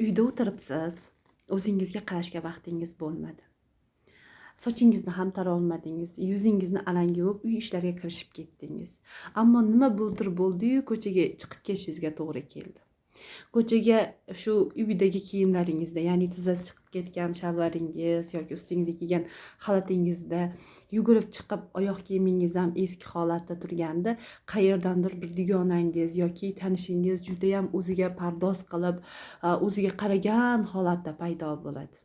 Uyda o'tiribsiz, o'zingizga qarashga vaqtingiz bo'lmadi. Sochingizni ham tarolmadingiz, yuzingizni alanga yuvib uy ishlariga kirishib ketdingiz. Ammo nima bo'ldi-yu, ko'chaga chiqib ketishingizga to'g'ri keldi. Ko'chaga shu uydagi kiyimlaringizda, ya'ni tizzasi chiqib ketgan shalvaringiz yoki ustingizda kiygan xalatingizda yugurib chiqib oyoq kiyimingiz ham eski holatda turganda qayerdandir bir dugonangiz yoki tanishingiz juda ham o'ziga pardoz qilib, o'ziga qaragan holatda paydo bo'ladi.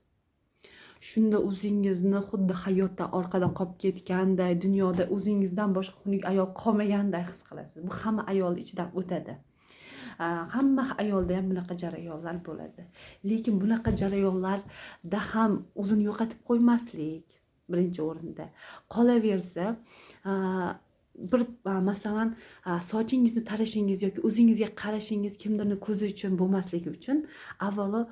Shunda o'zingizni xuddi hayotda orqada qolib ketganday, dunyoda o'zingizdan boshqa xunuk ayol qolmaganday his qilasiz. Bu hamma ayol ichidan o'tadi. Hamma ayolda ham bunaqa jarayonlar bo'ladi. Lekin bunaqa jarayonlarda ham o'zini yo'qotib qo'ymaslik birinchi o'rinda. Qolaversa, bir masalan, sochingizni tarashingiz yoki o'zingizga qarashingiz kimdirning ko'zi uchun bo'lmasligi uchun avvalo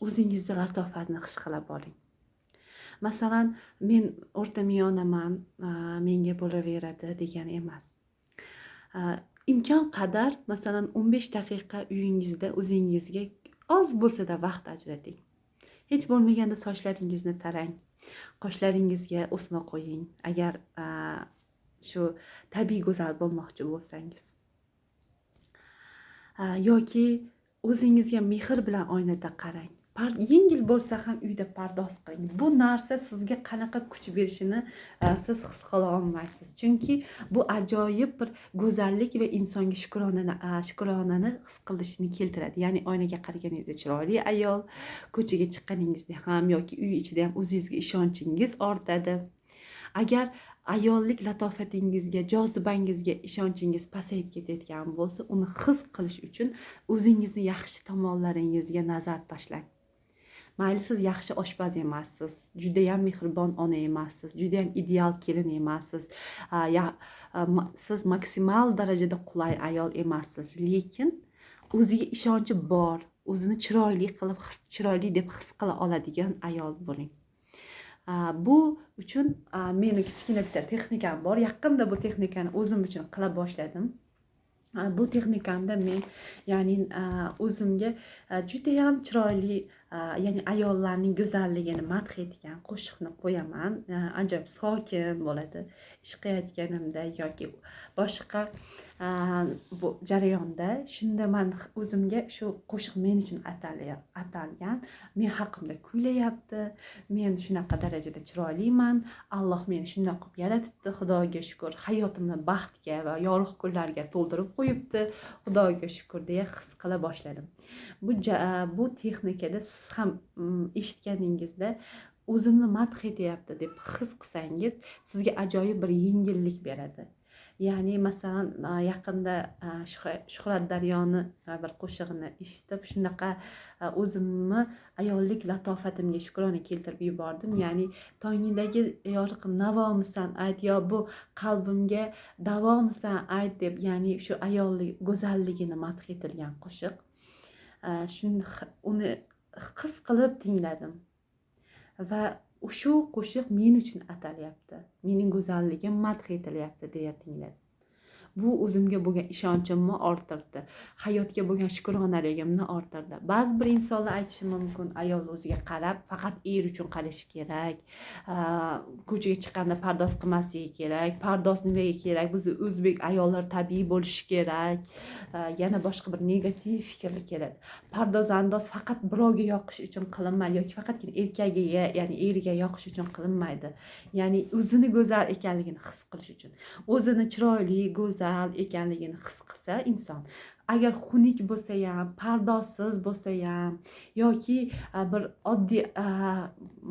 o'zingizda latofatni his qila boring. Masalan, men o'rtamiyonaman, menga bo'laveradi degani emas. Imkon qadar masalan 15 daqiqa uyingizda o'zingizga oz bo'lsa-da vaqt ajrating. Hech bo'lmaganda sochlaringizni tarang, qoshlaringizga o'sma qo'ying, agar shu tabiiy go'zal bo'lmoqchi bo'lsangiz. Yoki o'zingizga mehr bilan oynada qarang. Yengil bo'lsa ham uyda pardoz qiling. Bu narsa sizga qanaqa kuch berishini siz his qila olmaysiz. Chunki bu ajoyib bir go'zallik va insonga shukronani his qilishini keltiradi. Ya'ni oynaga qaraganingizda chiroyli ayol, ko'chaga chiqqaningizda ham yoki uy ichida ham o'zingizga ishonchingiz ortadi. Agar ayollik latofatingizga, jozibangizga ishonchingiz pasayib ketayotgan bo'lsa, uni his qilish uchun o'zingizni yaxshi tomonlaringizga nazar tashlang. Mayli siz yaxshi oshpaz emassiz, juda ham mehribon ona emassiz, juda ham ideal kelin emassiz, siz maksimal darajada qulay ayol emassiz, lekin o'ziga ishonchi bor, o'zini chiroyli deb his qila oladigan ayol bo'ling. Bu uchun meni kichkina bitta texnikam bor. Yaqinda bu texnikani o'zim uchun qila boshladim. Bu texnikamda men ya'ni o'zimga juda ham chiroyli, ya'ni ayollarning go'zalligini madh etgan qo'shiqni qo'yaman. Ajoyib sokin bo'ladi. Ish qilayotganimda yoki boshqa bu jarayonda shunda men o'zimga shu qo'shiq men uchun atalgan. Men haqimda kuylayapti. Men shunaqa darajada chiroyliman. Alloh meni shunday qilib yaratibdi. Xudoga shukr. Hayotimni baxtga va yorug' kunlarga to'ldirib qo'yibdi. Xudoga shukr deya his qila boshladim. Bu texnikada siz ham eshitganingizda o'zimni madh etyapti deb his qilsangiz, sizga ajoyib bir yengillik beradi. Ya'ni masalan yaqinda Shuhrat Daryoni bir qo'shig'ini eshitib, shunaqa o'zimni ayollik latofatimga shukrona keltirib yubordim. Ya'ni tongdagi yorug' navomisan ayt, yo bu qalbimga davomisan ayt deb, ya'ni shu ayollik go'zalligini madh etilgan qo'shiq. Uni his qilib tingladim va shu qo'shiq men uchun atalyapti, mening go'zalligim madh etilyapti deya tingladim. Bu o'zimga bo'lgan ishonchimni orttirdi, hayotga bo'lgan shukronaligimni orttirdi. Ba'zi bir insonlar aytishi mumkin, ayol o'ziga qarab faqat er uchun qarashi kerak, ko'chaga chiqqanda pardoz qilmasligi kerak, pardoz nimaga kerak, biz o'zbek ayollar tabiiy bo'lishi kerak, yana boshqa bir negativ fikrlar keladi. Pardoz-andoz faqat birovga yoqish uchun qilinmaydi yoki faqatgina erkagiga, ya'ni eriga yoqish uchun qilinmaydi. Ya'ni o'zini go'zal ekanligini his qilish uchun, o'zini chiroyli, go'zal ekanligini his qilsa inson, agar xunuk bo'lsa ham, pardozsiz bo'lsa ham yoki bir oddiy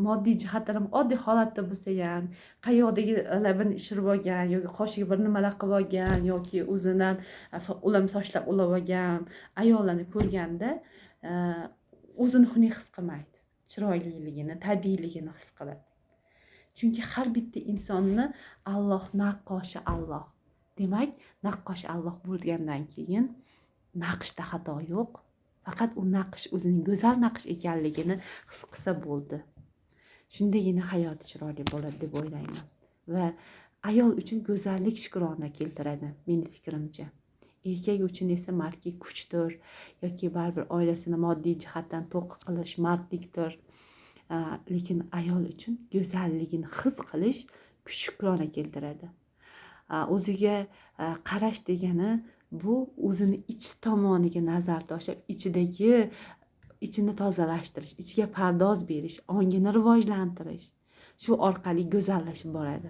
moddiy jihatdan oddiy holatda bo'lsa ham, qayoqdagi labini ishirib olgan yoki qoshiga bir nimalar qilib olgan yoki o'zidan ulam sochlab ulab olgan ayollarni ko'rganda o'zini xunuk his qilmaydi, chiroyliligini, tabiiyligini his qiladi. Chunki har bitta insonni Alloh naqqoshi Alloh. Demak, naqqosh Alloh bo'lgandan keyin naqshda xato yo'q. Faqat u naqsh o'zining go'zal naqsh ekanligini his qilsa bo'ldi. Shundagina hayoti chiroyli bo'ladi deb o'ylayman. Va ayol uchun go'zallik shukrona keltiradi, meni fikrimcha. erkak uchun esa mardlik kuchdir yoki baribir oilasini moddiy jihatdan to'q qilish mardlikdir. Lekin ayol uchun go'zalligini his qilish shukrona keltiradi. O'ziga qarash degani bu o'zini ichi tomoniga nazar tashlab ichini tozalashtirish, ichiga pardoz berish, ongini rivojlantirish. Shu orqali go'zallashib boradi.